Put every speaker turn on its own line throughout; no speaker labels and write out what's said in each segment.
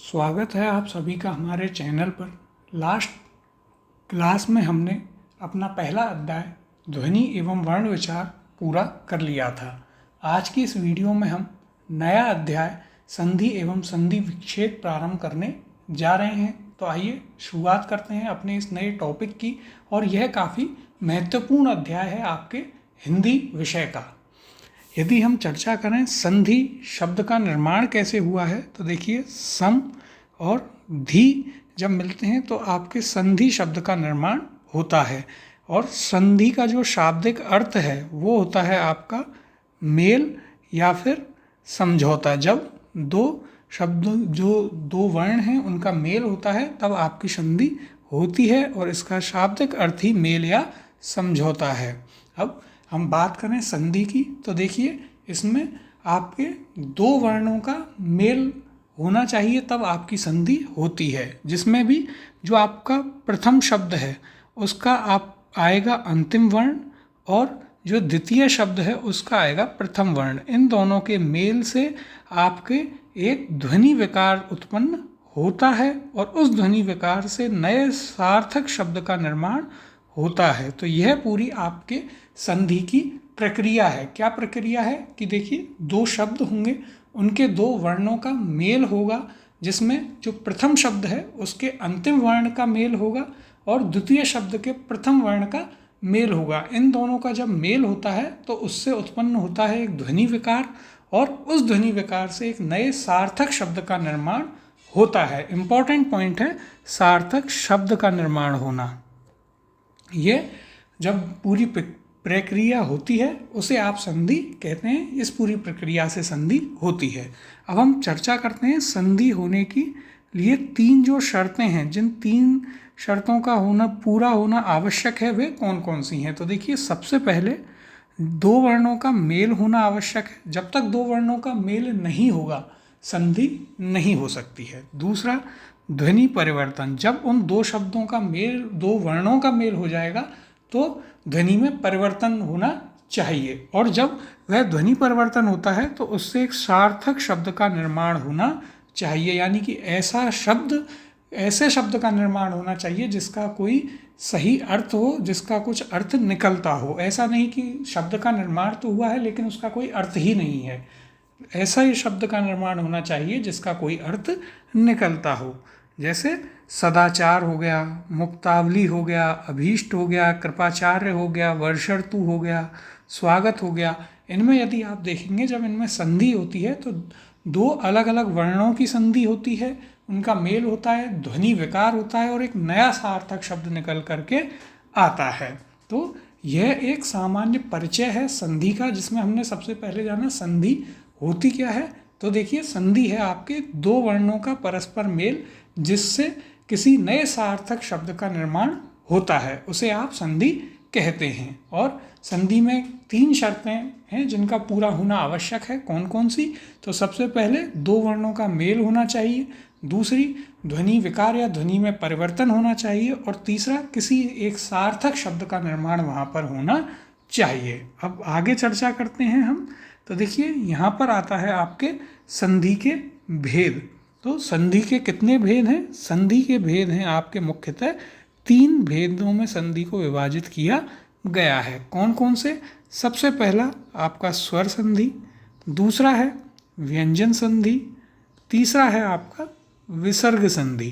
स्वागत है आप सभी का हमारे चैनल पर। लास्ट क्लास में हमने अपना पहला अध्याय ध्वनि एवं वर्ण विचार पूरा कर लिया था। आज की इस वीडियो में हम नया अध्याय संधि एवं संधि विच्छेद प्रारंभ करने जा रहे हैं। तो आइए शुरुआत करते हैं अपने इस नए टॉपिक की, और यह काफ़ी महत्वपूर्ण अध्याय है आपके हिंदी विषय का। यदि हम चर्चा करें संधि शब्द का निर्माण कैसे हुआ है, तो देखिए सम और धी जब मिलते हैं तो आपके संधि शब्द का निर्माण होता है। और संधि का जो शाब्दिक अर्थ है वो होता है आपका मेल या फिर समझौता। जब दो शब्द जो दो वर्ण हैं उनका मेल होता है तब आपकी संधि होती है, और इसका शाब्दिक अर्थ ही मेल या समझौता है। अब हम बात करें संधि की, तो देखिए इसमें आपके दो वर्णों का मेल होना चाहिए तब आपकी संधि होती है, जिसमें भी जो आपका प्रथम शब्द है उसका आप आएगा अंतिम वर्ण, और जो द्वितीय शब्द है उसका आएगा प्रथम वर्ण। इन दोनों के मेल से आपके एक ध्वनि विकार उत्पन्न होता है, और उस ध्वनि विकार से नए सार्थक शब्द का निर्माण होता है। तो यह पूरी आपके संधि की प्रक्रिया है। क्या प्रक्रिया है कि देखिए दो शब्द होंगे, उनके दो वर्णों का मेल होगा, जिसमें जो प्रथम शब्द है उसके अंतिम वर्ण का मेल होगा और द्वितीय शब्द के प्रथम वर्ण का मेल होगा। इन दोनों का जब मेल होता है तो उससे उत्पन्न होता है एक ध्वनि विकार, और उस ध्वनि विकार से एक नए सार्थक शब्द का निर्माण होता है। इम्पॉर्टेंट पॉइंट है सार्थक शब्द का निर्माण होना। ये जब पूरी प्रक्रिया होती है उसे आप संधि कहते हैं। इस पूरी प्रक्रिया से संधि होती है। अब हम चर्चा करते हैं संधि होने के लिए तीन जो शर्तें हैं, जिन तीन शर्तों का होना पूरा होना आवश्यक है वे कौन कौन सी हैं। तो देखिए सबसे पहले दो वर्णों का मेल होना आवश्यक है। जब तक दो वर्णों का मेल नहीं होगा संधि नहीं हो सकती है। दूसरा ध्वनि परिवर्तन, जब उन दो शब्दों का मेल दो वर्णों का मेल हो जाएगा तो ध्वनि में परिवर्तन होना चाहिए, और जब वह ध्वनि परिवर्तन होता है तो उससे एक सार्थक शब्द का निर्माण होना चाहिए। यानी कि ऐसे शब्द का निर्माण होना चाहिए जिसका कोई सही अर्थ हो, जिसका कुछ अर्थ निकलता हो। ऐसा नहीं कि शब्द का निर्माण तो हुआ है लेकिन उसका कोई अर्थ ही नहीं है। ऐसा ही शब्द का निर्माण होना चाहिए जिसका कोई अर्थ निकलता हो। जैसे सदाचार हो गया, मुक्तावली हो गया, अभीष्ट हो गया, कृपाचार्य हो गया, वर्षर्तु हो गया, स्वागत हो गया। इनमें यदि आप देखेंगे जब इनमें संधि होती है तो दो अलग अलग वर्णों की संधि होती है, उनका मेल होता है, ध्वनि विकार होता है, और एक नया सार्थक शब्द निकल करके आता है। तो यह एक सामान्य परिचय है संधि का, जिसमें हमने सबसे पहले जाना संधि होती क्या है। तो देखिए संधि है आपके दो वर्णों का परस्पर मेल, जिससे किसी नए सार्थक शब्द का निर्माण होता है, उसे आप संधि कहते हैं। और संधि में तीन शर्तें हैं जिनका पूरा होना आवश्यक है। कौन कौन सी? तो सबसे पहले दो वर्णों का मेल होना चाहिए, दूसरी ध्वनि विकार या ध्वनि में परिवर्तन होना चाहिए, और तीसरा किसी एक सार्थक शब्द का निर्माण वहाँ पर होना चाहिए। अब आगे चर्चा करते हैं हम। तो देखिए यहाँ पर आता है आपके संधि के भेद। तो संधि के कितने भेद हैं? संधि के भेद हैं आपके मुख्यतः तीन भेदों में संधि को विभाजित किया गया है। कौन कौन से? सबसे पहला आपका स्वर संधि, दूसरा है व्यंजन संधि, तीसरा है आपका विसर्ग संधि।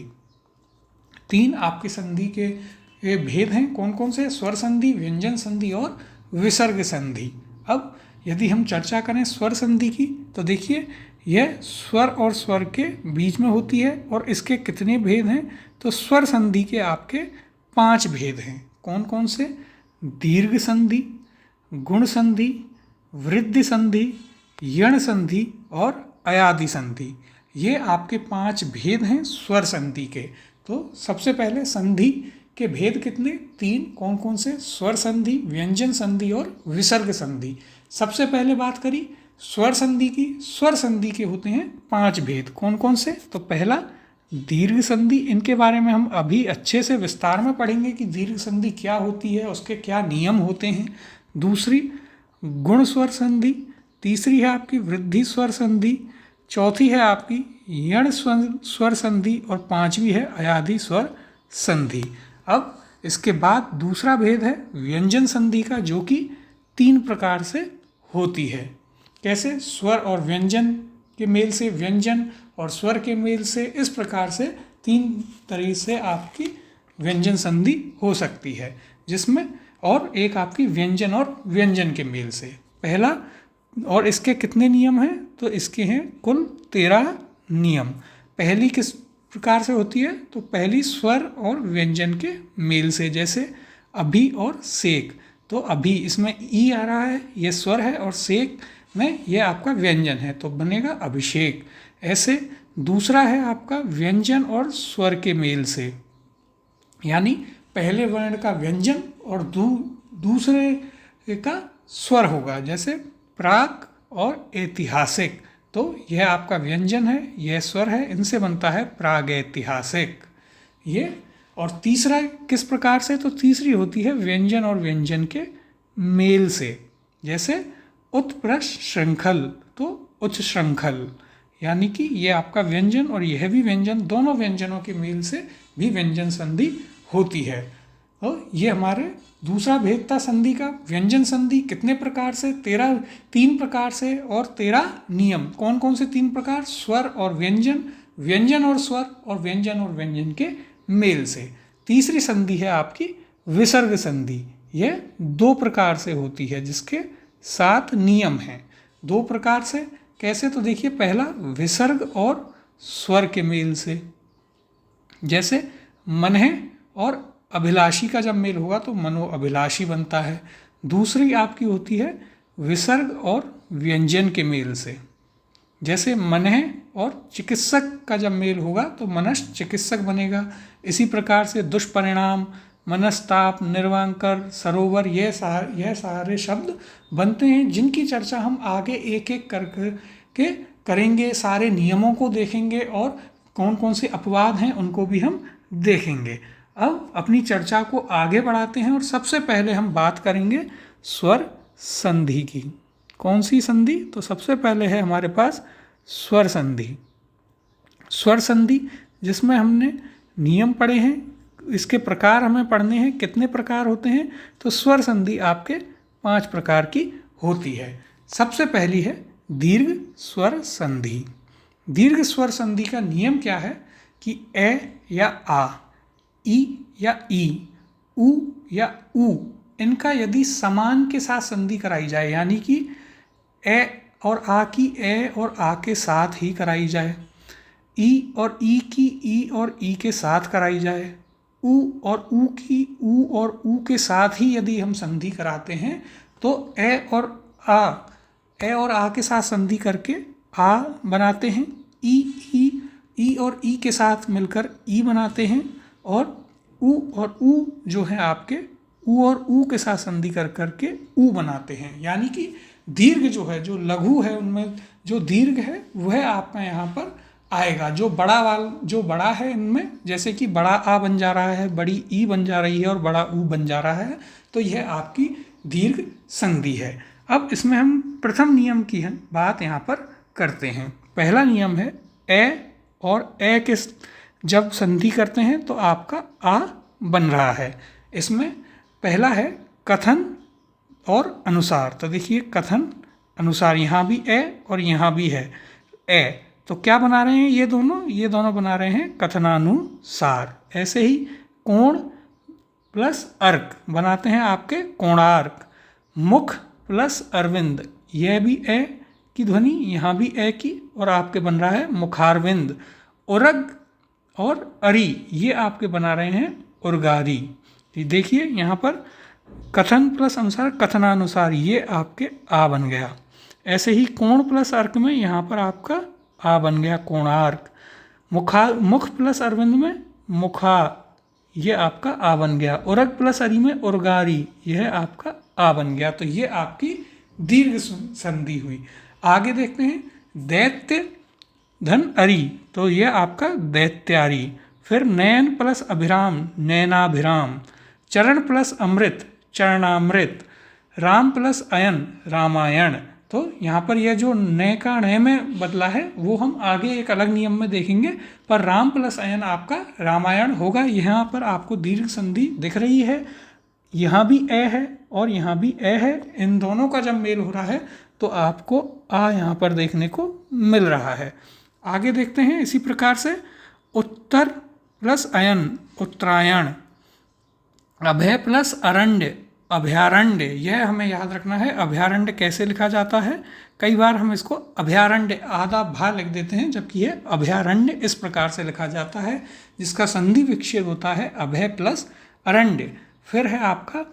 तीन आपकी संधि के भेद हैं। कौन कौन से? स्वर संधि, व्यंजन संधि और विसर्ग संधि। अब यदि हम चर्चा करें स्वर संधि की, तो देखिए यह स्वर और स्वर के बीच में होती है, और इसके कितने भेद हैं? तो स्वर संधि के आपके 5 भेद हैं। कौन कौन से? दीर्घ संधि, गुण संधि, वृद्धि संधि, यण संधि और अयादि संधि। ये आपके 5 भेद हैं स्वर संधि के। तो सबसे पहले संधि के भेद कितने? 3। कौन कौन से? स्वर संधि, व्यंजन संधि और विसर्ग संधि। सबसे पहले बात करी स्वर संधि की। स्वर संधि के होते हैं 5 भेद। कौन कौन से? तो पहला दीर्घ संधि, इनके बारे में हम अभी अच्छे से विस्तार में पढ़ेंगे कि दीर्घ संधि क्या होती है, उसके क्या नियम होते हैं। दूसरी गुण स्वर संधि, तीसरी है आपकी वृद्धि स्वर संधि, चौथी है आपकी यण स्वर संधि और पांचवी है अयाधि स्वर संधि। अब इसके बाद दूसरा भेद है व्यंजन संधि का, जो कि 3 प्रकार से होती है। कैसे? स्वर और व्यंजन के मेल से व्यंजन और स्वर के मेल से, इस प्रकार से 3 तरीके से आपकी व्यंजन संधि हो सकती है, जिसमें और एक आपकी व्यंजन और व्यंजन के मेल से। पहला, और इसके कितने नियम हैं? तो इसके हैं कुल 13 नियम। पहली किस प्रकार से होती है? तो पहली स्वर और व्यंजन के मेल से, जैसे अभी और सेक। तो अभी इसमें ई आ रहा है, ये स्वर है, और सेक में ये आपका व्यंजन है, तो बनेगा अभिषेक। ऐसे दूसरा है आपका व्यंजन और स्वर के मेल से, यानी पहले वर्ण का व्यंजन और दूसरे का स्वर होगा, जैसे प्राक और ऐतिहासिक। तो यह आपका व्यंजन है, यह स्वर है, इनसे बनता है प्रागैतिहासिक। ये और तीसरा किस प्रकार से? तो तीसरी होती है व्यंजन और व्यंजन के मेल से, जैसे उत्प्रश्न श्रृंखल, तो उच्च श्रृंखल, यानी कि ये आपका व्यंजन और यह भी व्यंजन, दोनों व्यंजनों के मेल से भी व्यंजन संधि होती है। और ये हमारे दूसरा भेद था संधि का। व्यंजन संधि कितने प्रकार से? 3 प्रकार से और 13 नियम। कौन कौन से 3 प्रकार? स्वर और व्यंजन, व्यंजन और स्वर, और व्यंजन और व्यंजन के मेल से। तीसरी संधि है आपकी विसर्ग संधि। यह 2 प्रकार से होती है, जिसके 7 नियम हैं। 2 प्रकार से कैसे? तो देखिए, पहला विसर्ग और स्वर के मेल से, जैसे मनः और अभिलाषी का जब मेल होगा तो मनो अभिलाषी बनता है। दूसरी आपकी होती है विसर्ग और व्यंजन के मेल से, जैसे मनः और चिकित्सक का जब मेल होगा तो मनस चिकित्सक बनेगा। इसी प्रकार से दुष्परिणाम, मनस्ताप, निर्वांकर, सरोवर, यह सारे शब्द बनते हैं, जिनकी चर्चा हम आगे एक एक करके करेंगे। सारे नियमों को देखेंगे और कौन कौन से अपवाद हैं उनको भी हम देखेंगे। अब अपनी चर्चा को आगे बढ़ाते हैं और सबसे पहले हम बात करेंगे स्वर संधि की। कौन सी संधि? तो सबसे पहले है हमारे पास स्वर संधि। स्वर संधि जिसमें हमने नियम पढ़े हैं, इसके प्रकार हमें पढ़ने हैं। कितने प्रकार होते हैं? तो स्वर संधि आपके 5 प्रकार की होती है। सबसे पहली है दीर्घ स्वर संधि। दीर्घ स्वर संधि का नियम क्या है कि ए या आ, ई या ई, उ या उ, इनका यदि समान के साथ संधि कराई जाए, यानी कि ए और आ की ए और आ के साथ ही कराई जाए, ई और ई की ई और ई के साथ कराई जाए, उ और उ की उ और उ के साथ ही यदि हम संधि कराते हैं तो ए और आ के साथ संधि करके आ बनाते हैं, ई और ई के साथ मिलकर ई बनाते हैं, और उ जो है आपके उ और उ के साथ संधि कर करके उ बनाते हैं। यानी कि दीर्घ जो है, जो लघु है, उनमें जो दीर्घ है वह आपका यहाँ पर आएगा। जो बड़ा है इनमें, जैसे कि बड़ा आ बन जा रहा है, बड़ी ई बन जा रही है और बड़ा उ बन जा रहा है, तो यह आपकी दीर्घ संधि है। अब इसमें हम प्रथम नियम की बात यहाँ पर करते हैं। पहला नियम है ए और ए के जब संधि करते हैं तो आपका आ बन रहा है। इसमें पहला है कथन और अनुसार। तो देखिए, कथन अनुसार, यहाँ भी ए और यहाँ भी है ए, तो क्या बना रहे हैं ये दोनों बना रहे हैं कथनानुसार। ऐसे ही कोण प्लस अर्क बनाते हैं आपके कोणार्क। मुख प्लस अरविंद, यह भी ए की ध्वनि, यहाँ भी ए की, और आपके बन रहा है मुखारविंद। उरग और अरी, ये आपके बना रहे हैं उर्गारी। देखिए यहाँ पर कथन प्लस अनुसार, कथनानुसार, ये आपके आ बन गया। ऐसे ही कोण प्लस अर्क में यहाँ पर आपका आ बन गया कोणार्क। मुख प्लस अरविंद में मुखा, ये आपका आ बन गया। उरग प्लस अरी में उर्गारी, यह आपका आ बन गया। तो ये आपकी दीर्घ संधि हुई। आगे देखते हैं दैत्य धन अरी, तो ये आपका दैत्यारी। फिर नयन प्लस अभिराम, नयनाभिराम। चरण प्लस अमृत, चरणामृत। राम प्लस अयन, रामायण। तो यहाँ पर यह जो न का ण में बदला है वो हम आगे एक अलग नियम में देखेंगे, पर राम प्लस अयन आपका रामायण होगा। यहाँ पर आपको दीर्घ संधि दिख रही है, यहाँ भी ए है और यहाँ भी ए है, इन दोनों का जब मेल हो रहा है तो आपको आ यहाँ पर देखने को मिल रहा है। आगे देखते हैं इसी प्रकार से उत्तर प्लस अयन उत्तरायण, अभय प्लस अरण्य अभयारण्य, यह हमें याद रखना है। अभयारण्य कैसे लिखा जाता है, कई बार हम इसको अभयारण्य आधा भा लिख देते हैं, जबकि यह अभयारण्य इस प्रकार से लिखा जाता है, जिसका संधि विच्छेद होता है अभय प्लस अरण्य। फिर है आपका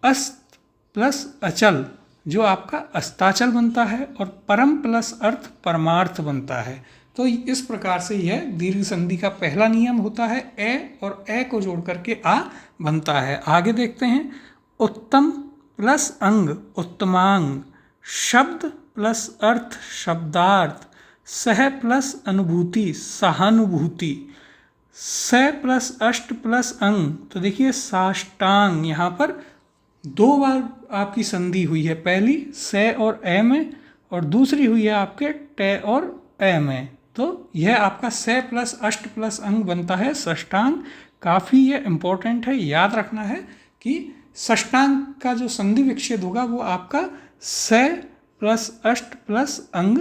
अस्त प्लस अचल, जो आपका अस्ताचल बनता है, और परम प्लस अर्थ परमार्थ बनता है। तो इस प्रकार से यह दीर्घ संधि का पहला नियम होता है, ए और ए को जोड़ करके आ बनता है। आगे देखते हैं उत्तम प्लस अंग उत्तमांग, शब्द प्लस अर्थ शब्दार्थ, सह प्लस अनुभूति सहानुभूति, स प्लस अष्ट प्लस अंग, तो देखिए साष्टांग, यहाँ पर 2 बार आपकी संधि हुई है, पहली से और ए में और दूसरी हुई है आपके टे और ए में। तो यह आपका से प्लस अष्ट प्लस अंग बनता है षष्टांग। काफ़ी ये इम्पोर्टेंट है, याद रखना है कि षष्टांग का जो संधि विच्छेद होगा वो आपका से प्लस अष्ट प्लस अंग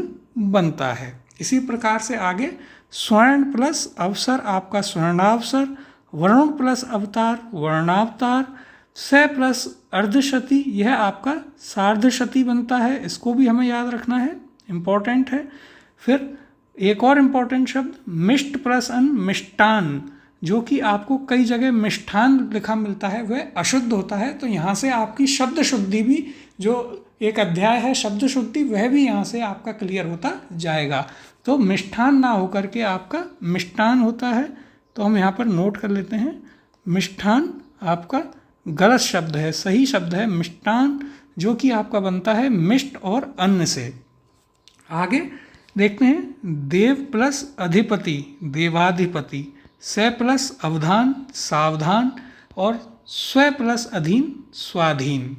बनता है। इसी प्रकार से आगे स्वर्ण प्लस अवसर आपका स्वर्णावसर, वरुण प्लस अवतार वर्णावतार, स प्लस अर्धशती यह आपका सार्धशती बनता है। इसको भी हमें याद रखना है, इम्पोर्टेंट है। फिर एक और इम्पोर्टेंट शब्द मिष्ट प्लस अन मिष्टान, जो कि आपको कई जगह मिष्ठान लिखा मिलता है, वह अशुद्ध होता है। तो यहाँ से आपकी शब्द शुद्धि भी, जो एक अध्याय है शब्द शुद्धि, वह भी यहाँ से आपका क्लियर होता जाएगा। तो मिष्ठान ना होकर के आपका मिष्टान होता है। तो हम यहाँ पर नोट कर लेते हैं, मिष्ठान आपका गलत शब्द है, सही शब्द है मिष्टान, जो कि आपका बनता है मिष्ट और अन्न से। आगे देखते हैं देव प्लस अधिपति देवाधिपति, स प्लस अवधान सावधान, और स्व प्लस अधीन स्वाधीन।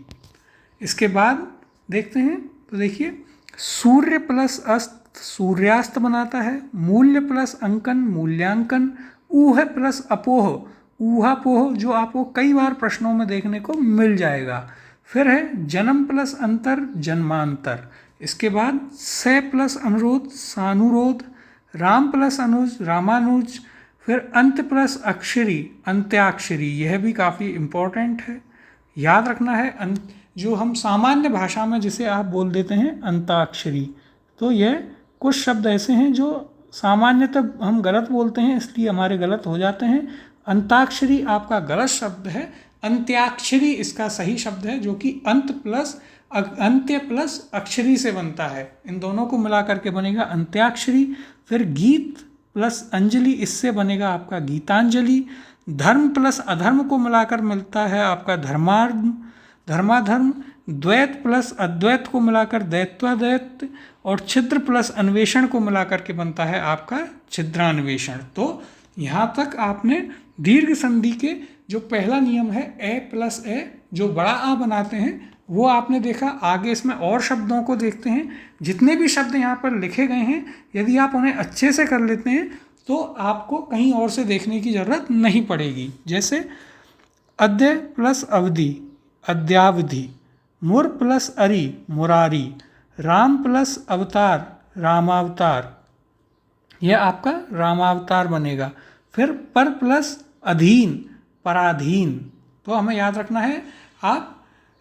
इसके बाद देखते हैं, तो देखिए सूर्य प्लस अस्त सूर्यास्त बनाता है, मूल्य प्लस अंकन मूल्यांकन, ऊह प्लस अपोह ऊहापोह, जो आपको कई बार प्रश्नों में देखने को मिल जाएगा। फिर है जन्म प्लस अंतर जन्मांतर। इसके बाद से प्लस अनुरोध सानुरोध, राम प्लस अनुज रामानुज, फिर अंत प्लस अक्षरी अंत्याक्षरी, यह भी काफ़ी इम्पोर्टेंट है, याद रखना है। जो हम सामान्य भाषा में जिसे आप बोल देते हैं अंताक्षरी, तो यह कुछ शब्द ऐसे हैं जो सामान्यतः हम गलत बोलते हैं, इसलिए हमारे गलत हो जाते हैं। अंताक्षरी आपका गलत शब्द है, अंत्याक्षरी इसका सही शब्द है, जो कि अंत्य प्लस अक्षरी से बनता है। इन दोनों को मिला करके बनेगा अंत्याक्षरी। फिर गीत प्लस अंजलि, इससे बनेगा आपका गीतांजलि। धर्म प्लस अधर्म को मिलाकर मिलता है आपका धर्माधर्म। द्वैत प्लस अद्वैत को मिलाकर दैत्वाद्वैत, और छिद्र प्लस अन्वेषण को मिलाकर के बनता है आपका छिद्रान्वेषण। तो यहाँ तक आपने दीर्घ संधि के जो पहला नियम है ए प्लस ए, जो बड़ा आ बनाते हैं, वो आपने देखा। आगे इसमें और शब्दों को देखते हैं। जितने भी शब्द यहाँ पर लिखे गए हैं, यदि आप उन्हें अच्छे से कर लेते हैं तो आपको कहीं और से देखने की ज़रूरत नहीं पड़ेगी। जैसे अद्य प्लस अवधि अद्यावधि, मुर प्लस अरि मुरारी, राम प्लस अवतार रामावतार, यह आपका रामावतार बनेगा। फिर पर प्लस अधीन पराधीन, तो हमें याद रखना है, आप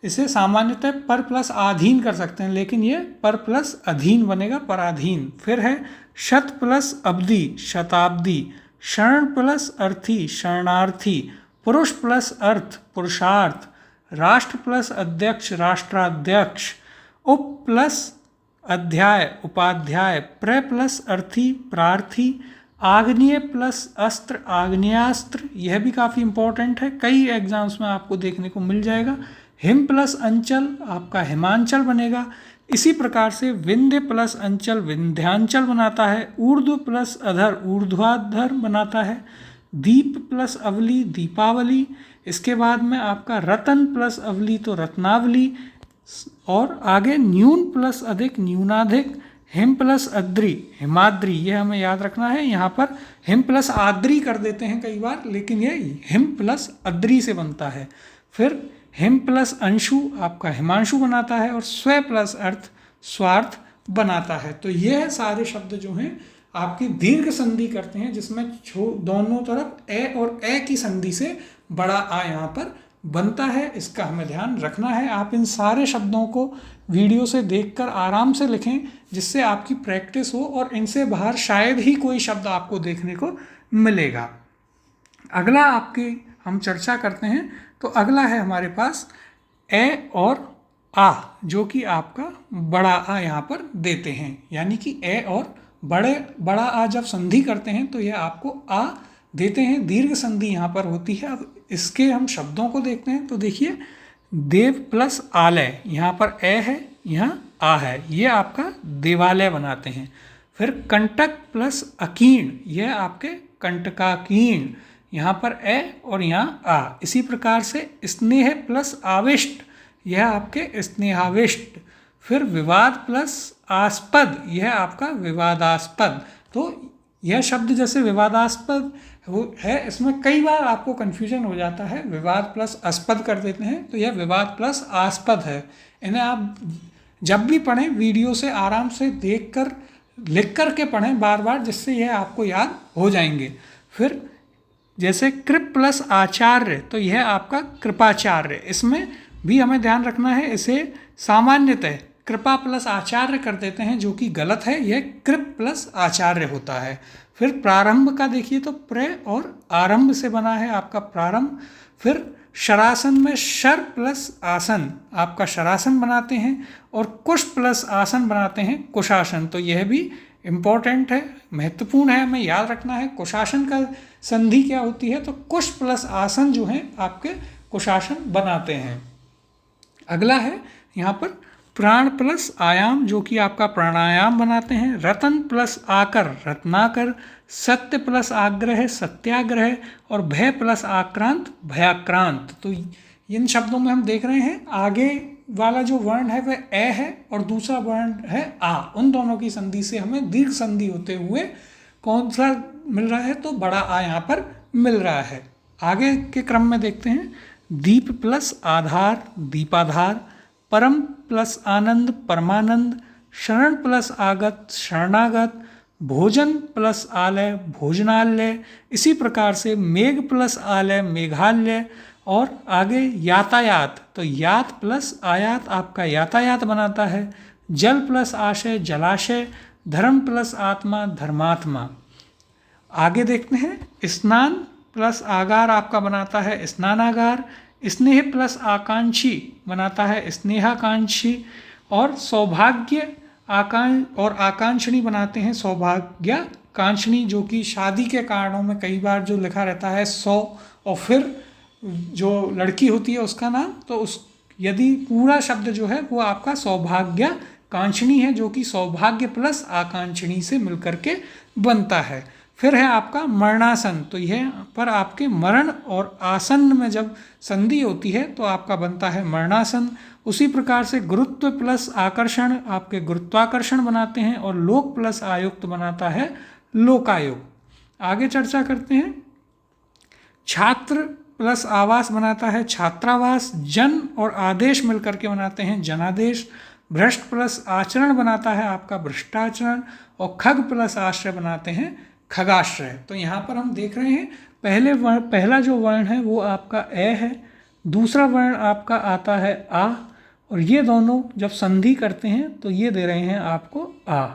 इसे सामान्यतः पर प्लस आधीन कर सकते हैं, लेकिन ये पर प्लस अधीन बनेगा पराधीन। फिर है शत प्लस अब्दी शताब्दी, शरण प्लस अर्थी शरणार्थी, पुरुष प्लस अर्थ पुरुषार्थ, राष्ट्र प्लस अध्यक्ष राष्ट्राध्यक्ष, उप प्लस अध्याय उपाध्याय, प्र प्लस अर्थी प्रार्थी, आग्नेय प्लस अस्त्र आग्नेयास्त्र, यह भी काफ़ी इंपॉर्टेंट है, कई एग्जाम्स में आपको देखने को मिल जाएगा। हिम प्लस अंचल आपका हिमांचल बनेगा। इसी प्रकार से विंध्य प्लस अंचल विंध्यांचल बनाता है। ऊर्ध्व प्लस अधर ऊर्ध्वाधर बनाता है। दीप प्लस अवली दीपावली। इसके बाद में आपका रतन प्लस अवली तो रत्नावली। और आगे न्यून प्लस अधिक, न्यूनाधिक, हिम प्लस अद्री, हिमाद्री, ये हमें याद रखना है। यहाँ पर हिम प्लस आद्री कर देते हैं कई बार, लेकिन ये हिम प्लस अद्री से बनता है। फिर हिम प्लस अंशु आपका हिमांशु बनाता है, और स्व प्लस अर्थ स्वार्थ बनाता है। तो ये सारे शब्द जो हैं आपकी दीर्घ संधि करते हैं, जिसमें दोनों तरफ ए और ए की संधि से बड़ा आ यहाँ पर बनता है। इसका हमें ध्यान रखना है। आप इन सारे शब्दों को वीडियो से देखकर आराम से लिखें, जिससे आपकी प्रैक्टिस हो और इनसे बाहर शायद ही कोई शब्द आपको देखने को मिलेगा। अगला आपकी हम चर्चा करते हैं। तो अगला है हमारे पास ए और आ, जो कि आपका बड़ा आ यहाँ पर देते हैं। यानी कि ए और बड़ा आ जब संधि करते हैं तो यह आपको आ देते हैं। दीर्घ संधि यहाँ पर होती है। अब इसके हम शब्दों को देखते हैं। तो देखिए, देव प्लस आलय, यहाँ पर ए है, यहाँ आ है, ये आपका देवालय बनाते हैं। फिर कंटक प्लस अकीर्ण, यह आपके कंटकाकीर्ण, यहाँ पर ए और यहाँ आ। इसी प्रकार से स्नेह प्लस आविष्ट, यह आपके स्नेहाविष्ट। फिर विवाद प्लस आस्पद, यह आपका विवादास्पद। तो यह शब्द जैसे विवादास्पद है, इसमें कई बार आपको कन्फ्यूजन हो जाता है, विवाद प्लस आस्पद कर देते हैं, तो यह विवाद प्लस आस्पद है। इन्हें आप जब भी पढ़ें वीडियो से आराम से देखकर लिख कर के पढ़ें बार बार, जिससे यह आपको याद हो जाएंगे। फिर जैसे कृप प्लस आचार्य, तो यह आपका कृपाचार्य। इसमें भी हमें ध्यान रखना है, इसे सामान्यतः कृपा प्लस आचार्य कर देते हैं, जो कि गलत है। यह कृप प्लस आचार्य होता है। फिर प्रारंभ का देखिए, तो प्र और आरंभ से बना है आपका प्रारंभ। फिर शरासन में शर प्लस आसन, आपका शरासन बनाते हैं, और कुश प्लस आसन बनाते हैं कुशासन। तो यह भी इम्पोर्टेंट है, महत्वपूर्ण है, हमें याद रखना है। कुशासन का संधि क्या होती है, तो कुश प्लस आसन जो है आपके कुशासन बनाते हैं। अगला है यहाँ पर प्राण प्लस आयाम, जो कि आपका प्राणायाम बनाते हैं। रतन प्लस आकर, रत्नाकर। सत्य प्लस आग्रह, सत्याग्रह। और भय प्लस आक्रांत, भयाक्रांत। तो इन शब्दों में हम देख रहे हैं, आगे वाला जो वर्ण है वह ए है और दूसरा वर्ण है आ। उन दोनों की संधि से हमें दीर्घ संधि होते हुए कौन सा मिल रहा है, तो बड़ा आ यहाँ पर मिल रहा है। आगे के क्रम में देखते हैं, दीप प्लस आधार, दीपाधार। परम प्लस आनंद, परमानंद। शरण प्लस आगत, शरणागत। भोजन प्लस आलय, भोजनालय। इसी प्रकार से मेघ प्लस आलय, मेघालय। और आगे यातायात, तो यात प्लस आयात आपका यातायात बनाता है। जल प्लस आशय, जलाशय। धर्म प्लस आत्मा, धर्मात्मा। आगे देखते हैं, स्नान प्लस आगार आपका बनाता है स्नानागार। स्नेह प्लस आकांक्षी बनाता है स्नेहाकांक्षी। और सौभाग्य और आकांक्षणी बनाते हैं सौभाग्याकांक्षणी, जो कि शादी के कारणों में कई बार जो लिखा रहता है सौ और फिर जो लड़की होती है उसका नाम, तो उस यदि पूरा शब्द जो है वो आपका सौभाग्याकांक्षणी है, जो कि सौभाग्य प्लस आकांक्षणी से मिलकर के बनता है। फिर है आपका मरणासन, तो यह पर आपके मरण और आसन्न में जब संधि होती है तो आपका बनता है मरणासन। उसी प्रकार से गुरुत्व प्लस आकर्षण आपके गुरुत्वाकर्षण बनाते हैं, और लोक प्लस आयुक्त बनाता है लोकायुक्त। आगे चर्चा करते हैं, छात्र प्लस आवास बनाता है छात्रावास। जन और आदेश मिलकर के बनाते हैं जनादेश। भ्रष्ट प्लस आचरण बनाता है आपका भ्रष्टाचरण। और खग प्लस आश्रय बनाते हैं खगाश्रय। तो यहाँ पर हम देख रहे हैं, पहला जो वर्ण है वो आपका ए है, दूसरा वर्ण आपका आता है आ, और ये दोनों जब संधि करते हैं तो ये दे रहे हैं आपको आ।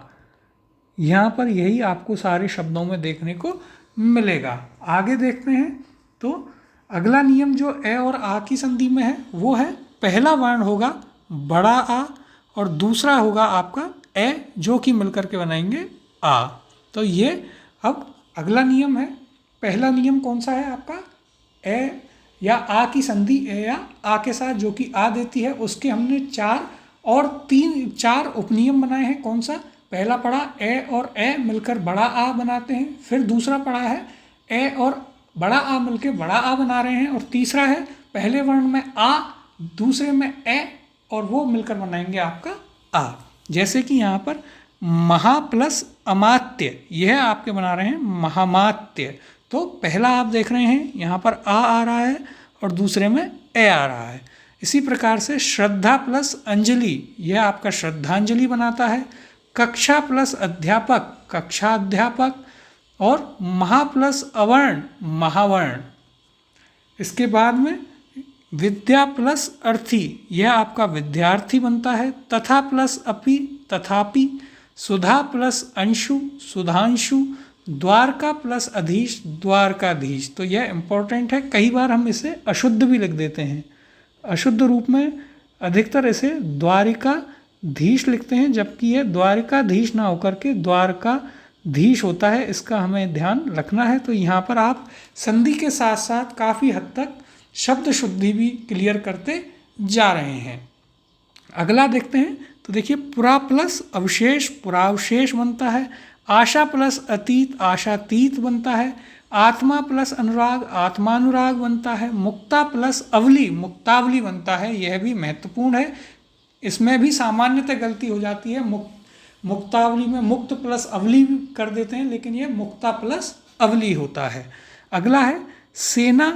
यहाँ पर यही आपको सारे शब्दों में देखने को मिलेगा। आगे देखते हैं, तो अगला नियम जो ए और आ की संधि में है वो है, पहला वर्ण होगा बड़ा आ और दूसरा होगा आपका ए, जो कि मिलकर के बनाएंगे आ। तो ये अब अगला नियम है। पहला नियम कौन सा है आपका, ए या आ की संधि ए या आ के साथ जो कि आ देती है, उसके हमने चार उपनियम बनाए हैं। कौन सा, पहला पढ़ा ए और ए मिलकर बड़ा आ बनाते हैं। फिर दूसरा पढ़ा है ए और बड़ा आ मिलकर बड़ा आ बना रहे हैं। और तीसरा है पहले वर्ण में आ, दूसरे में ए और वो मिलकर बनाएंगे आपका आ। जैसे कि यहाँ पर महा प्लस अमात्य, यह आपके बना रहे हैं महामात्य। तो पहला आप देख रहे हैं यहाँ पर आ रहा है और दूसरे में ए आ रहा है। इसी प्रकार से श्रद्धा प्लस अंजलि, यह आपका श्रद्धांजलि बनाता है। कक्षा प्लस अध्यापक, कक्षा अध्यापक। और महा प्लस अवर्ण, महावर्ण। इसके बाद में विद्या प्लस अर्थी, यह आपका विद्यार्थी बनता है। तथा प्लस अपि, तथापि। सुधा प्लस अंशु, सुधांशु। द्वारका प्लस अधीश, द्वारकाधीश। तो यह इम्पोर्टेंट है, कई बार हम इसे अशुद्ध भी लिख देते हैं। अशुद्ध रूप में अधिकतर इसे द्वारिकाधीश लिखते हैं, जबकि यह द्वारिकाधीश ना होकर के द्वारकाधीश होता है। इसका हमें ध्यान रखना है। तो यहाँ पर आप संधि के साथ साथ काफ़ी हद तक शब्द शुद्धि भी क्लियर करते जा रहे हैं। अगला देखते हैं। तो देखिए पुरा प्लस अवशेष, पुरावशेष बनता है। आशा प्लस अतीत, आशातीत बनता है। आत्मा प्लस अनुराग, आत्मानुराग बनता है। मुक्ता प्लस अवली, मुक्तावली बनता है। यह भी महत्वपूर्ण है, इसमें भी सामान्यतः गलती हो जाती है। मुक्तावली में मुक्त प्लस अवली कर देते हैं, लेकिन यह मुक्ता प्लस अवली होता है। अगला है सेना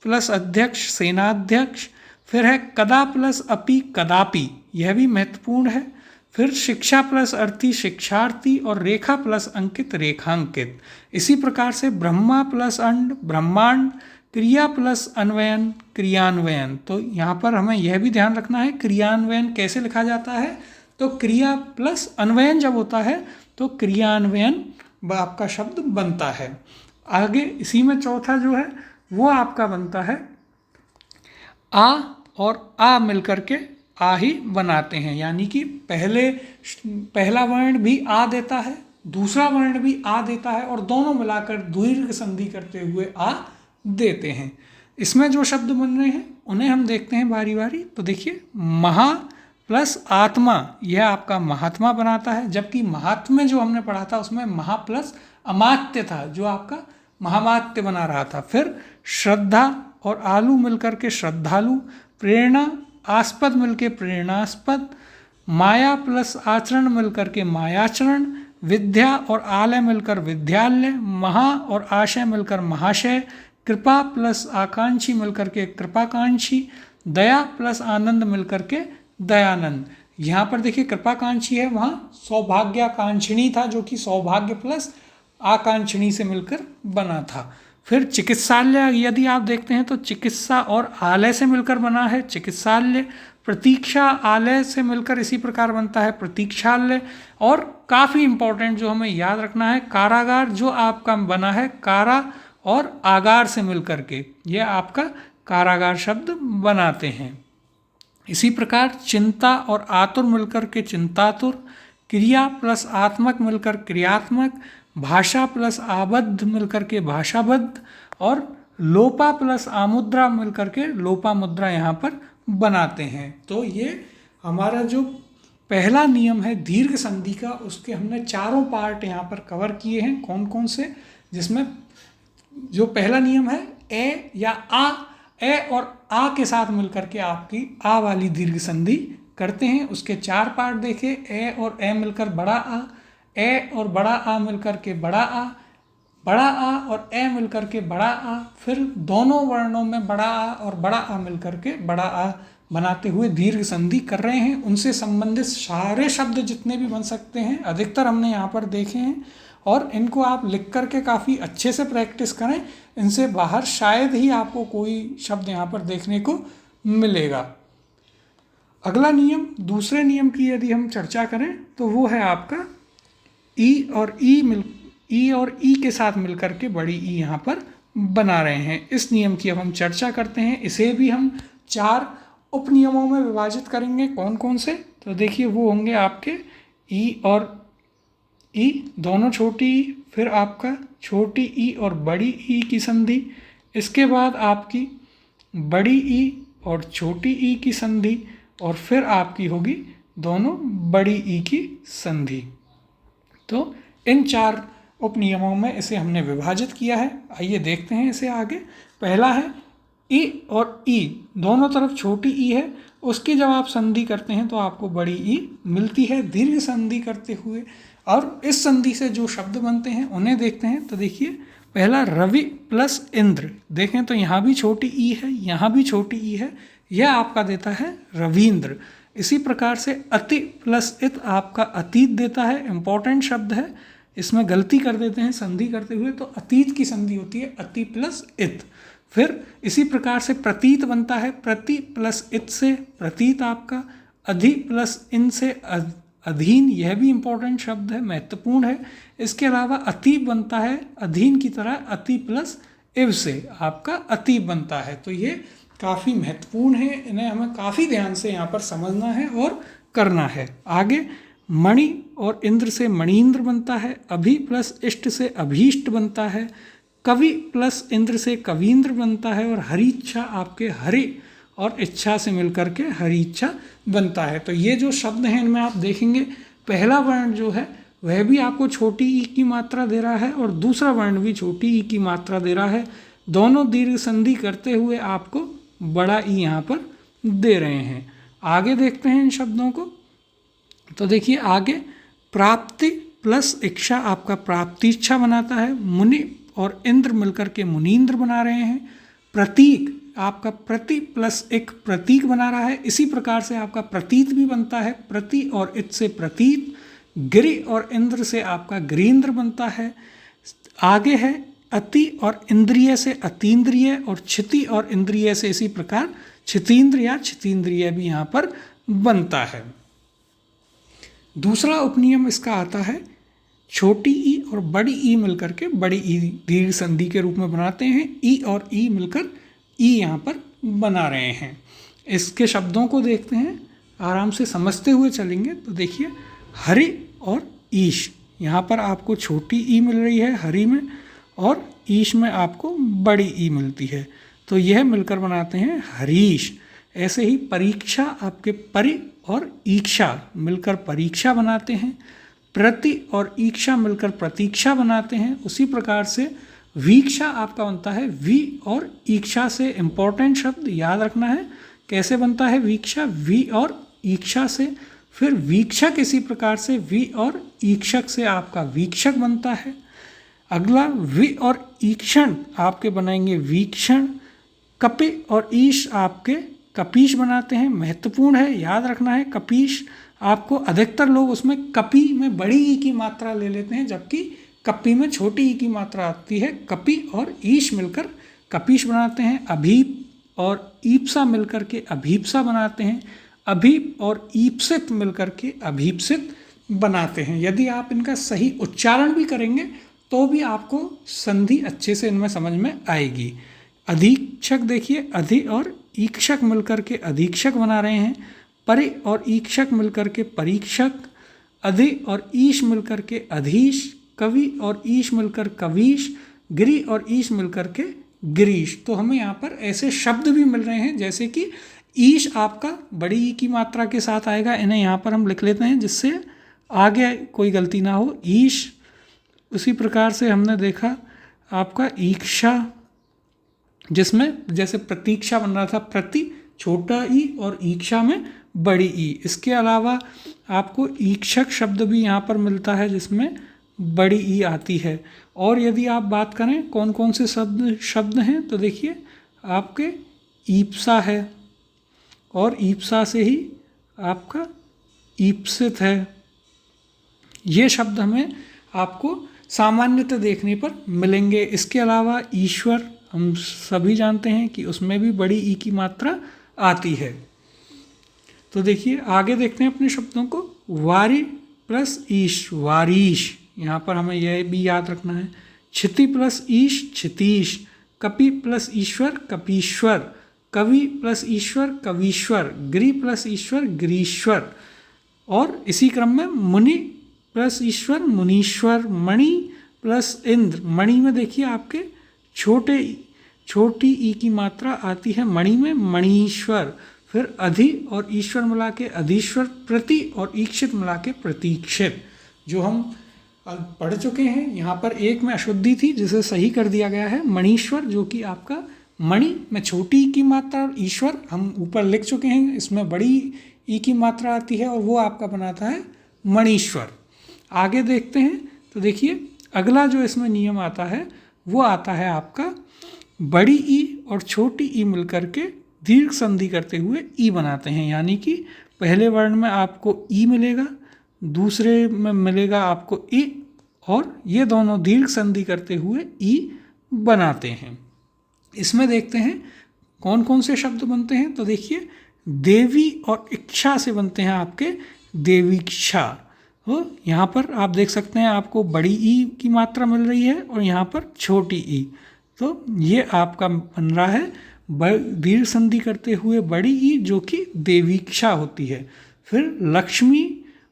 प्लस अध्यक्ष, सेनाध्यक्ष। फिर है कदा प्लस अपि, कदापि, यह भी महत्वपूर्ण है। फिर शिक्षा प्लस अर्थी, शिक्षार्थी। और रेखा प्लस अंकित, रेखांकित। इसी प्रकार से ब्रह्मा प्लस अंड, ब्रह्मांड। क्रिया प्लस अन्वयन, क्रियान्वयन। तो यहाँ पर हमें यह भी ध्यान रखना है क्रियान्वयन कैसे लिखा जाता है। तो क्रिया प्लस अन्वयन जब होता है तो क्रियान्वयन आपका शब्द बनता है। आगे इसी में चौथा जो है वो आपका बनता है आ, और आ मिलकर के आ ही बनाते हैं। यानी कि पहला वर्ण भी आ देता है, दूसरा वर्ण भी आ देता है, और दोनों मिलाकर दीर्घ संधि करते हुए आ देते हैं। इसमें जो शब्द बन रहे हैं उन्हें हम देखते हैं बारी बारी। तो देखिए महा प्लस आत्मा, यह आपका महात्मा बनाता है। जबकि महात्म्य जो हमने पढ़ा था उसमें महा प्लस अमात्य था, जो आपका महामात्य बना रहा था। फिर श्रद्धा और आलू मिलकर के श्रद्धालु। प्रेरणा आस्पद मिलके प्रेरणास्पद। माया प्लस आचरण मिलकर के मायाचरण। विद्या और आलय मिलकर विद्यालय। महा और आशय मिलकर महाशय। कृपा प्लस आकांक्षी मिलकर के कृपाकांक्षी। दया प्लस आनंद मिलकर के दयानंद। यहाँ पर देखिए कृपाकांक्षी है, वहाँ सौभाग्याकांक्षिणी था, जो कि सौभाग्य प्लस आकांक्षिणी से मिलकर बना था। फिर चिकित्सालय यदि आप देखते हैं तो चिकित्सा और आलय से मिलकर बना है चिकित्सालय। प्रतीक्षा आलय से मिलकर इसी प्रकार बनता है प्रतीक्षालय। और काफ़ी इम्पोर्टेंट जो हमें याद रखना है कारागार, जो आपका बना है कारा और आगार से मिलकर के, यह आपका कारागार शब्द बनाते हैं। इसी प्रकार चिंता और आतुर मिलकर के चिंतातुर। क्रिया प्लस आत्मक मिलकर क्रियात्मक। भाषा प्लस आबद्ध मिलकर के भाषाबद्ध। और लोपा प्लस आमुद्रा मिलकर के लोपामुद्रा यहाँ पर बनाते हैं। तो ये हमारा जो पहला नियम है दीर्घ संधि का, उसके हमने चारों पार्ट यहाँ पर कवर किए हैं। कौन कौन से, जिसमें जो पहला नियम है ए या आ, ए और आ के साथ मिलकर के आपकी आ वाली दीर्घ संधि करते हैं। उसके चार पार्ट देखे, ए और ए मिलकर बड़ा आ, ए और बड़ा आ मिलकर के बड़ा आ और ए मिलकर के बड़ा आ। फिर दोनों वर्णों में बड़ा आ और बड़ा आ मिलकर के बड़ा आ बनाते हुए दीर्घ संधि कर रहे हैं। उनसे संबंधित सारे शब्द जितने भी बन सकते हैं अधिकतर हमने यहाँ पर देखे हैं, और इनको आप लिख करके काफ़ी अच्छे से प्रैक्टिस करें। इनसे बाहर शायद ही आपको कोई शब्द यहाँ पर देखने को मिलेगा। अगला नियम, दूसरे नियम की यदि हम चर्चा करें तो वो है आपका ई और ई के साथ मिलकर के बड़ी ई यहाँ पर बना रहे हैं। इस नियम की अब हम चर्चा करते हैं। इसे भी हम चार उप नियमों में विभाजित करेंगे। कौन कौन से, तो देखिए वो होंगे आपके ई और ई दोनों छोटी ई, फिर आपका छोटी ई और बड़ी ई की संधि। इसके बाद आपकी बड़ी ई और छोटी ई की संधि, और फिर आपकी होगी दोनों बड़ी ई की संधि। तो इन चार उप नियमों में इसे हमने विभाजित किया है। आइए देखते हैं इसे आगे। पहला है ई और ई दोनों तरफ छोटी ई है, उसकी जब आप संधि करते हैं तो आपको बड़ी ई मिलती है दीर्घ संधि करते हुए। और इस संधि से जो शब्द बनते हैं उन्हें देखते हैं। तो देखिए, पहला रवि प्लस इंद्र, देखें तो यहाँ भी छोटी ई है, यहाँ भी छोटी ई है, यह आपका देता है रवींद्र। इसी प्रकार से अति प्लस इत आपका अतीत देता है, इंपॉर्टेंट शब्द है, इसमें गलती कर देते हैं संधि करते हुए, तो अतीत की संधि होती है अति प्लस इत। फिर इसी प्रकार से प्रतीत बनता है, प्रति प्लस इत से प्रतीत आपका, अधि प्लस इन से अधीन, यह भी इंपॉर्टेंट शब्द है, महत्वपूर्ण है। इसके अलावा अतीब बनता है अधीन की तरह, अति प्लस इव से आपका अतीब बनता है। तो ये काफ़ी महत्वपूर्ण है, इन्हें हमें काफ़ी ध्यान से यहाँ पर समझना है और करना है। आगे मणि और इंद्र से मणींद्र बनता है, अभि प्लस इष्ट से अभीष्ट बनता है, कवि प्लस इंद्र से कवींद्र बनता है, और हरिच्छा आपके हरि और इच्छा से मिलकर के हरिच्छा बनता है। तो ये जो शब्द हैं इनमें आप देखेंगे पहला वर्ण जो है वह भी आपको छोटी ई की मात्रा दे रहा है और दूसरा वर्ण भी छोटी ई की मात्रा दे रहा है, दोनों दीर्घ संधि करते हुए आपको बड़ा ई यहाँ पर दे रहे हैं। आगे देखते हैं इन शब्दों को। तो देखिए आगे प्राप्ति प्लस इच्छा आपका प्राप्तिच्छा बनाता है, मुनि और इंद्र मिलकर के मुनींद्र बना रहे हैं। प्रतीक आपका प्रति प्लस एक प्रतीक बना रहा है, इसी प्रकार से आपका प्रतीत भी बनता है, प्रति और इत से प्रतीत। गिरि और इंद्र से आपका गिरींद्र बनता है। आगे है अति और इंद्रिय से अतीन्द्रिय, और क्षिति और इंद्रिय से इसी प्रकार क्षितीन्द्र या क्षितीन्द्रिय भी यहाँ पर बनता है। दूसरा उपनियम इसका आता है, छोटी ई और बड़ी ई मिलकर के बड़ी ई दीर्घ संधि के रूप में बनाते हैं, ई और ई मिलकर ई यहाँ पर बना रहे हैं। इसके शब्दों को देखते हैं, आराम से समझते हुए चलेंगे। तो देखिए हरि और ईश, यहाँ पर आपको छोटी ई मिल रही है हरि में, और ईश में आपको बड़ी ई मिलती है, तो यह मिलकर बनाते हैं हरीश। ऐसे ही परीक्षा आपके परि और ईक्षा मिलकर परीक्षा बनाते हैं, प्रति और ईक्षा मिलकर प्रतीक्षा बनाते हैं। उसी प्रकार से वीक्षा आपका बनता है वी और ईक्षा से, इंपॉर्टेंट शब्द याद रखना है कैसे बनता है वीक्षा, वी और ईक्षा से। फिर वीक्षक इसी प्रकार से वी और ईक्षक से आपका वीक्षक बनता है। अगला वि और ईक्षण आपके बनाएंगे वीक्षण। कपि और ईश आपके कपीश बनाते हैं, महत्वपूर्ण है, याद रखना है। कपीश आपको अधिकतर लोग उसमें कपि में बड़ी ई की मात्रा ले लेते हैं, जबकि कपि में छोटी ई की मात्रा आती है। कपि और ईश मिलकर कपीश बनाते हैं। अभीप और ईप्सा मिलकर के अभीप्सा बनाते हैं। अभीप और ईप्सित मिलकर के अभीप्सित बनाते हैं। यदि आप इनका सही उच्चारण भी करेंगे तो भी आपको संधि अच्छे से इनमें समझ में आएगी। अधीक्षक देखिए, अधि और ईक्षक मिलकर के अधीक्षक बना रहे हैं। परि और ईक्षक मिलकर के परीक्षक। अधि और ईश मिलकर के अधीश। कवि और ईश मिलकर कवीश। गिरि और ईश मिलकर के गिरीश। तो हमें यहाँ पर ऐसे शब्द भी मिल रहे हैं जैसे कि ईश आपका बड़ी ई की मात्रा के साथ आएगा, इन्हें यहाँ पर हम लिख लेते हैं जिससे आगे कोई गलती ना हो। ईश, उसी प्रकार से हमने देखा आपका ईक्षा, जिसमें जैसे प्रतीक्षा बन रहा था प्रति छोटा ई और ईक्षा में बड़ी ई। इसके अलावा आपको ईक्षक शब्द भी यहाँ पर मिलता है जिसमें बड़ी ई आती है। और यदि आप बात करें कौन कौन से शब्द हैं, तो देखिए आपके ईप्सा है, और ईप्सा से ही आपका ईप्सित है। ये शब्द हमें आपको सामान्यतः देखने पर मिलेंगे। इसके अलावा ईश्वर हम सभी जानते हैं कि उसमें भी बड़ी ई की मात्रा आती है। तो देखिए आगे देखते हैं अपने शब्दों को। वारी प्लस ईश वारीश, यहाँ पर हमें यह भी याद रखना है। क्षिति प्लस ईश क्षितीश। कपि प्लस ईश्वर कपीश्वर। कवि प्लस ईश्वर कवीश्वर। गिरि प्लस ईश्वर गिरीश्वर। और इसी क्रम में मुनि प्लस ईश्वर मुनीश्वर। मणि प्लस इंद्र, मणि में देखिए आपके छोटी ई की मात्रा आती है मणि में, मणीश्वर। फिर अधि और ईश्वर मिला के अधीश्वर। प्रति और ईक्षित मिला के प्रतीक्षित, जो हम पढ़ चुके हैं। यहाँ पर एक में अशुद्धि थी जिसे सही कर दिया गया है। मणीश्वर जो कि आपका मणि में छोटी ई की मात्रा और ईश्वर हम ऊपर लिख चुके हैं, इसमें बड़ी ई की मात्रा आती है और वो आपका बनाता है मणीश्वर। आगे देखते हैं तो देखिए अगला जो इसमें नियम आता है वो आता है आपका बड़ी ई और छोटी ई मिलकर के दीर्घ संधि करते हुए ई बनाते हैं, यानी कि पहले वर्ण में आपको ई मिलेगा, दूसरे में मिलेगा आपको ई, और ये दोनों दीर्घ संधि करते हुए ई बनाते हैं। इसमें देखते हैं कौन कौन से शब्द बनते हैं। तो देखिए देवी और इच्छा से बनते हैं आपके देवीक्षा। तो यहाँ पर आप देख सकते हैं आपको बड़ी ई की मात्रा मिल रही है और यहाँ पर छोटी ई, तो ये आपका बन रहा है दीर्घ संधि करते हुए बड़ी ई जो कि देवीक्षा होती है। फिर लक्ष्मी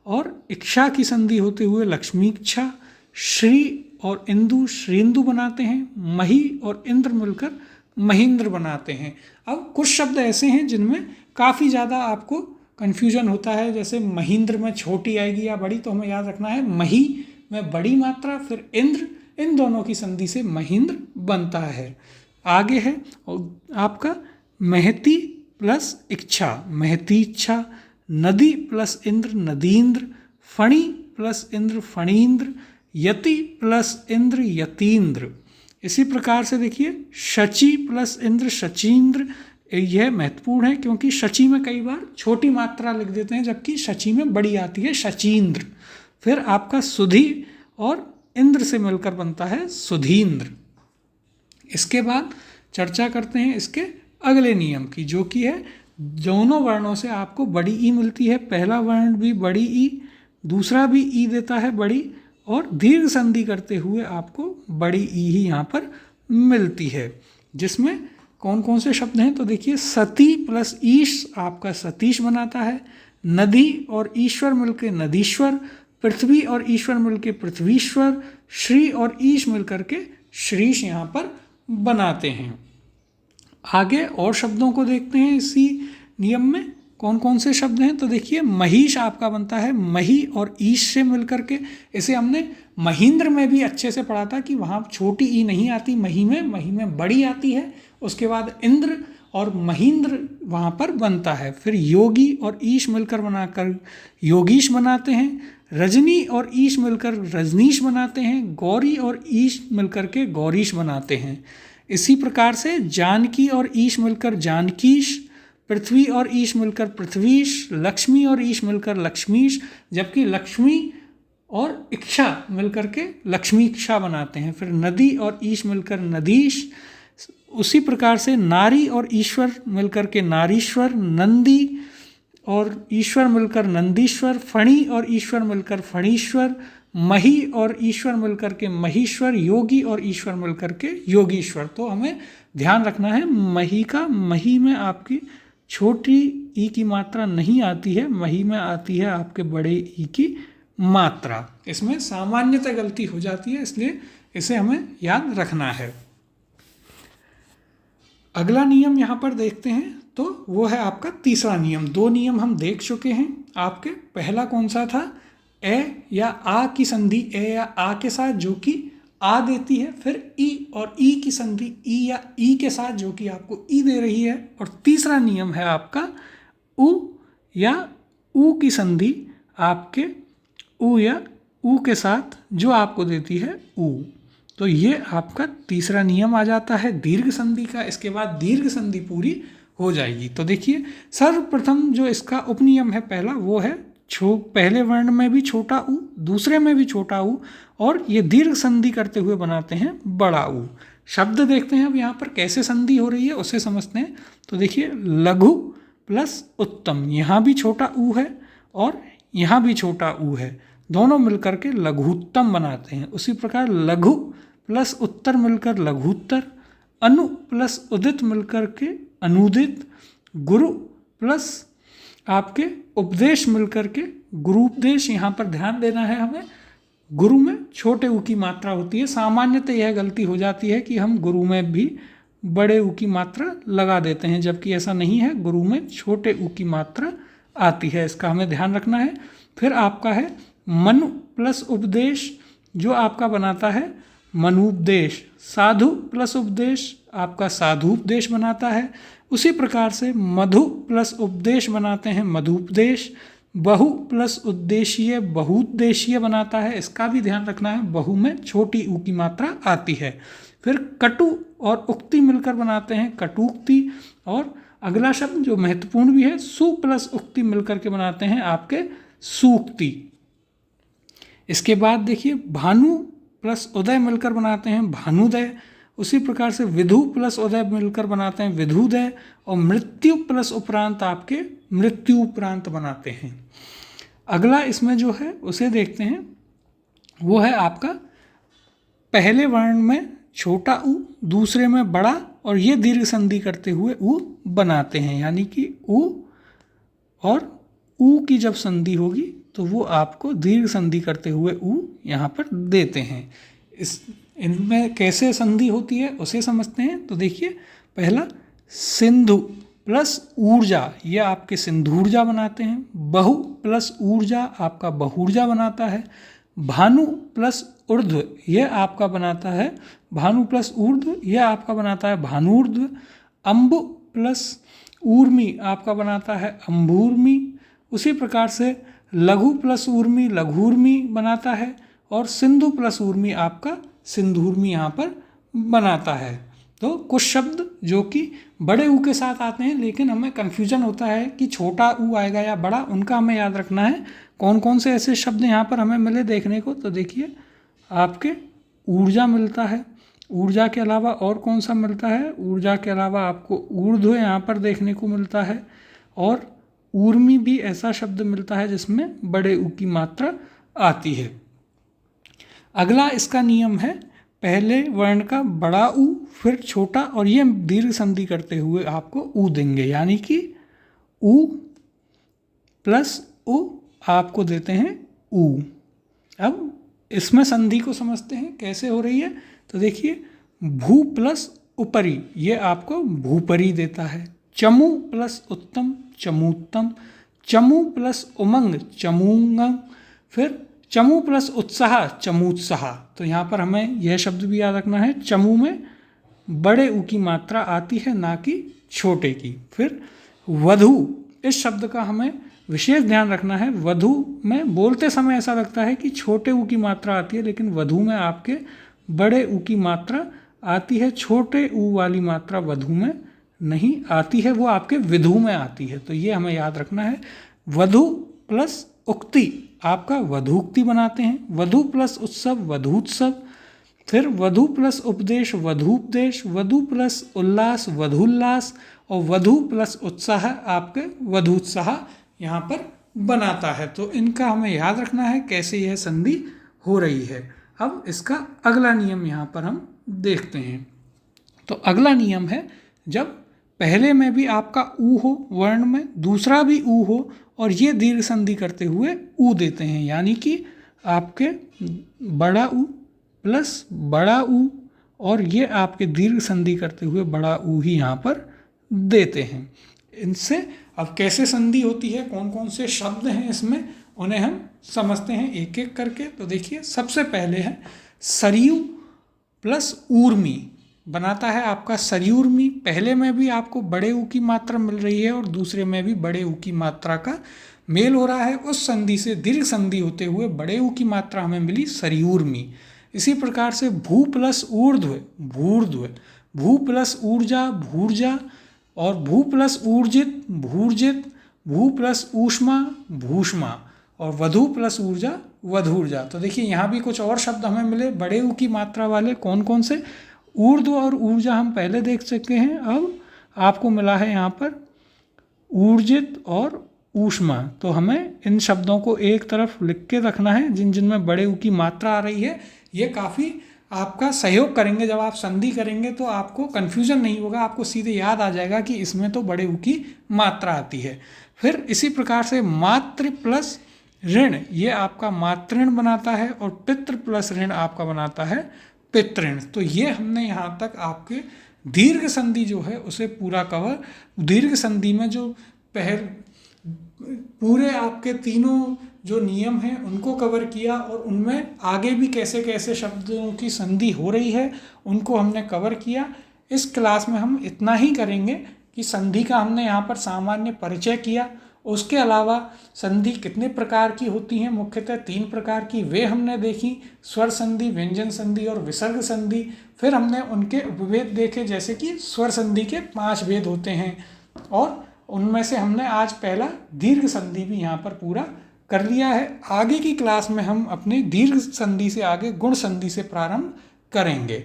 और इच्छा की संधि होते हुए लक्ष्मीक्षा। श्री और इंदु श्रींदु बनाते हैं। मही और इंद्र मिलकर महेंद्र बनाते हैं। अब कुछ शब्द ऐसे हैं जिनमें काफ़ी ज़्यादा आपको कन्फ्यूजन होता है, जैसे महेंद्र में छोटी आएगी या बड़ी, तो हमें याद रखना है मही में बड़ी मात्रा, फिर इंद्र, इन दोनों की संधि से महेंद्र बनता है। आगे है आपका महती प्लस इच्छा, महती इच्छा। नदी प्लस इंद्र नदींद्र। फणी प्लस इंद्र फणींद्र। यति प्लस इंद्र यतीन्द्र। इसी प्रकार से देखिए शची प्लस इंद्र शचींद्र। यह महत्वपूर्ण है क्योंकि शची में कई बार छोटी मात्रा लिख देते हैं जबकि शची में बड़ी आती है शचींद्र। फिर आपका सुधी और इंद्र से मिलकर बनता है सुधींद्र। इसके बाद चर्चा करते हैं इसके अगले नियम की, जो कि है दोनों वर्णों से आपको बड़ी ई मिलती है। पहला वर्ण भी बड़ी ई, दूसरा भी ई देता है बड़ी, और दीर्घ संधि करते हुए आपको बड़ी ई ही यहाँ पर मिलती है। जिसमें कौन कौन से शब्द हैं तो देखिए सती प्लस ईश आपका सतीश बनाता है। नदी और ईश्वर मिलकर नदीश्वर। पृथ्वी और ईश्वर मिलकर पृथ्वीश्वर। श्री और ईश मिलकर के श्रीश यहाँ पर बनाते हैं। आगे और शब्दों को देखते हैं इसी नियम में कौन कौन से शब्द हैं। तो देखिए महिष आपका बनता है मही और ईश से मिलकर के। इसे हमने महेंद्र में भी अच्छे से पढ़ा था कि वहाँ छोटी ई नहीं आती मही में बड़ी आती है। उसके बाद इंद्र और महेंद्र वहाँ पर बनता है। फिर योगी और ईश मिलकर बनाकर योगीश बनाते हैं। रजनी और ईश मिलकर रजनीश बनाते हैं। गौरी और ईश मिलकर के गौरीश बनाते हैं। इसी प्रकार से जानकी और ईश मिलकर जानकीश। पृथ्वी और ईश मिलकर पृथ्वीश। लक्ष्मी और ईश मिलकर लक्ष्मीश, जबकि लक्ष्मी और इच्छा मिलकर के लक्ष्मी इच्छा बनाते हैं। फिर नदी और ईश मिलकर नदीश। उसी प्रकार से नारी और ईश्वर मिलकर के नारीश्वर। नंदी और ईश्वर मिलकर नंदीश्वर। फणी और ईश्वर मिलकर फणीश्वर। मही और ईश्वर मिलकर के महीश्वर। योगी और ईश्वर मिलकर के योगीश्वर। तो हमें ध्यान रखना है मही का, मही में आपकी छोटी ई की मात्रा नहीं आती है, मही में आती है आपके बड़े ई की मात्रा। इसमें सामान्यतः गलती हो जाती है, इसलिए इसे हमें याद रखना है। अगला नियम यहाँ पर देखते हैं तो वो है आपका तीसरा नियम। दो नियम हम देख चुके हैं आपके। पहला कौन सा था, ए या आ की संधि ए या आ के साथ जो कि आ देती है। फिर ई और ई की संधि ई या ई के साथ जो कि आपको ई दे रही है। और तीसरा नियम है आपका उ या ऊ की संधि आपके उ या ऊ के साथ जो आपको देती है ऊ। तो ये आपका तीसरा नियम आ जाता है दीर्घ संधि का। इसके बाद दीर्घ संधि पूरी हो जाएगी। तो देखिए सर्वप्रथम जो इसका उपनियम है पहला, वो है पहले वर्ण में भी छोटा ऊ, दूसरे में भी छोटा ऊ, और ये दीर्घ संधि करते हुए बनाते हैं बड़ा ऊ। शब्द देखते हैं अब यहाँ पर कैसे संधि हो रही है उसे समझते हैं। तो देखिए लघु प्लस उत्तम, यहाँ भी छोटा ऊ है और यहाँ भी छोटा ऊ है, दोनों मिलकर के लघुत्तम बनाते हैं। उसी प्रकार लघु प्लस उत्तर मिलकर लघुत्तर। अनु प्लस उदित मिलकर के अनुदित। गुरु प्लस आपके उपदेश मिलकर के गुरुपदेश। यहाँ पर ध्यान देना है हमें, गुरु में छोटे ऊ की मात्रा होती है। सामान्यतः यह गलती हो जाती है कि हम गुरु में भी बड़े ऊ की मात्रा लगा देते हैं, जबकि ऐसा नहीं है, गुरु में छोटे ऊ की मात्रा आती है। इसका हमें ध्यान रखना है। फिर आपका है मनु प्लस उपदेश जो आपका बनाता है मनुपदेश। साधु प्लस उपदेश आपका साधुपदेश बनाता है। उसी प्रकार से मधु प्लस उपदेश बनाते हैं मधुपदेश। बहु प्लस उद्देशीय बहुउद्देशीय बनाता है, इसका भी ध्यान रखना है, बहु में छोटी ऊ की मात्रा आती है। फिर कटु और उक्ति मिलकर बनाते हैं कटुक्ति। और अगला शब्द जो महत्वपूर्ण भी है, सु प्लस उक्ति मिलकर के बनाते हैं आपके सूक्ति। इसके बाद देखिए भानु प्लस उदय मिलकर बनाते हैं भानुदय। उसी प्रकार से विधु प्लस उदय मिलकर बनाते हैं विधुदय। और मृत्यु प्लस उपरांत आपके मृत्यु उपरांत बनाते हैं। अगला इसमें जो है उसे देखते हैं, वो है आपका पहले वर्ण में छोटा ऊ, दूसरे में बड़ा, और ये दीर्घ संधि करते हुए ऊ बनाते हैं। यानी कि ऊ और ऊ की जब संधि होगी तो वो आपको दीर्घ संधि करते हुए ऊ यहाँ पर देते हैं। इनमें कैसे संधि होती है उसे समझते हैं। तो देखिए, पहला सिंधु प्लस ऊर्जा, ये आपके सिंधूर्जा बनाते हैं। बहु प्लस ऊर्जा आपका बहुर्जा बनाता है। भानु प्लस ऊर्ध्व, ये आपका बनाता है भानु प्लस ऊर्ध्व, ये आपका बनाता है भानुर्ध्व। अम्बु प्लस ऊर्मी आपका बनाता है अम्बूर्मी। उसी प्रकार से लघु प्लस ऊर्मी लघूर्मी बनाता है। और सिंधु प्लस ऊर्मी आपका सिंधूर्मी यहाँ पर बनाता है। तो कुछ शब्द जो कि बड़े ऊ के साथ आते हैं, लेकिन हमें कन्फ्यूजन होता है कि छोटा ऊ आएगा या बड़ा, उनका हमें याद रखना है। कौन कौन से ऐसे शब्द यहाँ पर हमें मिले देखने को, तो देखिए आपके ऊर्जा मिलता है। ऊर्जा के अलावा और कौन सा मिलता है, ऊर्जा के अलावा आपको ऊर्ध्व यहाँ पर देखने को मिलता है। और ऊर्मी भी ऐसा शब्द मिलता है जिसमें बड़े ऊ की मात्रा आती है। अगला इसका नियम है, पहले वर्ण का बड़ा ऊ फिर छोटा, और ये दीर्घ संधि करते हुए आपको ऊ देंगे। यानी कि ऊ प्लस ऊ आपको देते हैं ऊ। अब इसमें संधि को समझते हैं कैसे हो रही है। तो देखिए, भू प्लस उपरी, ये आपको भूपरी देता है। चमू प्लस उत्तम चमूत्तम। चमू प्लस उमंग चमूंगम। फिर चमू प्लस उत्साह चमूत्साह। तो यहाँ पर हमें यह शब्द भी याद रखना है, चमू में बड़े ऊ की मात्रा आती है, ना कि छोटे की। फिर वधु, इस शब्द का हमें विशेष ध्यान रखना है। वधु में बोलते समय ऐसा लगता है कि छोटे ऊ की मात्रा आती है, लेकिन वधु में आपके बड़े ऊ की मात्रा आती है। छोटे ऊ वाली मात्रा वधु में नहीं आती है, वो आपके विधु में आती है। तो ये हमें याद रखना है। वधु प्लस उक्ति आपका वधूक्ति बनाते हैं। वधु प्लस उत्सव वधूत्सव। फिर वधु प्लस उपदेश वधूपदेश। वधु प्लस उल्लास वधुल्लास। और वधु प्लस उत्साह आपके वधुत्साह यहाँ पर बनाता है। तो इनका हमें याद रखना है कैसे यह संधि हो रही है। अब इसका अगला नियम यहाँ पर हम देखते हैं। तो अगला नियम है, जब पहले में भी आपका ऊ हो वर्ण में, दूसरा भी ऊ हो, और ये दीर्घ संधि करते हुए ऊ देते हैं। यानी कि आपके बड़ा ऊ प्लस बड़ा ऊ, और ये आपके दीर्घ संधि करते हुए बड़ा ऊ ही यहाँ पर देते हैं। इनसे अब कैसे संधि होती है, कौन कौन से शब्द हैं इसमें, उन्हें हम समझते हैं एक एक करके। तो देखिए, सबसे पहले है सरयू प्लस ऊर्मी बनाता है आपका सरयूर्मी। पहले में भी आपको बड़े ऊ की मात्रा मिल रही है और दूसरे में भी बड़े ऊ की मात्रा का मेल हो रहा है। उस संधि से दीर्घ संधि होते हुए बड़े ऊ की मात्रा हमें मिली सरयूर्मी। इसी प्रकार से भू प्लस ऊर्ध्व भूर्ध्व। भू प्लस ऊर्जा भूर्जा। और भू प्लस ऊर्जित भूर्जित। भू प्लस ऊष्मा भूष्मा। और वधु प्लस ऊर्जा वधूर्जा। तो देखिए, यहाँ भी कुछ और शब्द हमें मिले बड़े ऊ की मात्रा वाले। कौन कौन से, ऊर्ध्व और ऊर्जा हम पहले देख चुके हैं। अब आपको मिला है यहाँ पर ऊर्जित और ऊष्मा। तो हमें इन शब्दों को एक तरफ लिख के रखना है, जिन जिनमें बड़े ऊ की मात्रा आ रही है। ये काफ़ी आपका सहयोग करेंगे। जब आप संधि करेंगे तो आपको कन्फ्यूजन नहीं होगा, आपको सीधे याद आ जाएगा कि इसमें तो बड़े ऊ की मात्रा आती है। फिर इसी प्रकार से मातृ प्लस ऋण, ये आपका मातृण बनाता है। और पितृ प्लस ऋण आपका बनाता है पितृण। तो ये हमने यहाँ तक आपके दीर्घ संधि जो है उसे पूरा कवर, दीर्घ संधि में जो पूरे आपके तीनों जो नियम हैं उनको कवर किया, और उनमें आगे भी कैसे कैसे शब्दों की संधि हो रही है उनको हमने कवर किया। इस क्लास में हम इतना ही करेंगे कि संधि का हमने यहाँ पर सामान्य परिचय किया। उसके अलावा संधि कितने प्रकार की होती हैं, मुख्यतः 3 प्रकार की, वे हमने देखी, स्वर संधि, व्यंजन संधि और विसर्ग संधि। फिर हमने उनके उपभेद देखे, जैसे कि स्वर संधि के 5 भेद होते हैं, और उनमें से हमने आज पहला दीर्घ संधि भी यहाँ पर पूरा कर लिया है। आगे की क्लास में हम अपने दीर्घ संधि से आगे गुण संधि से प्रारंभ करेंगे।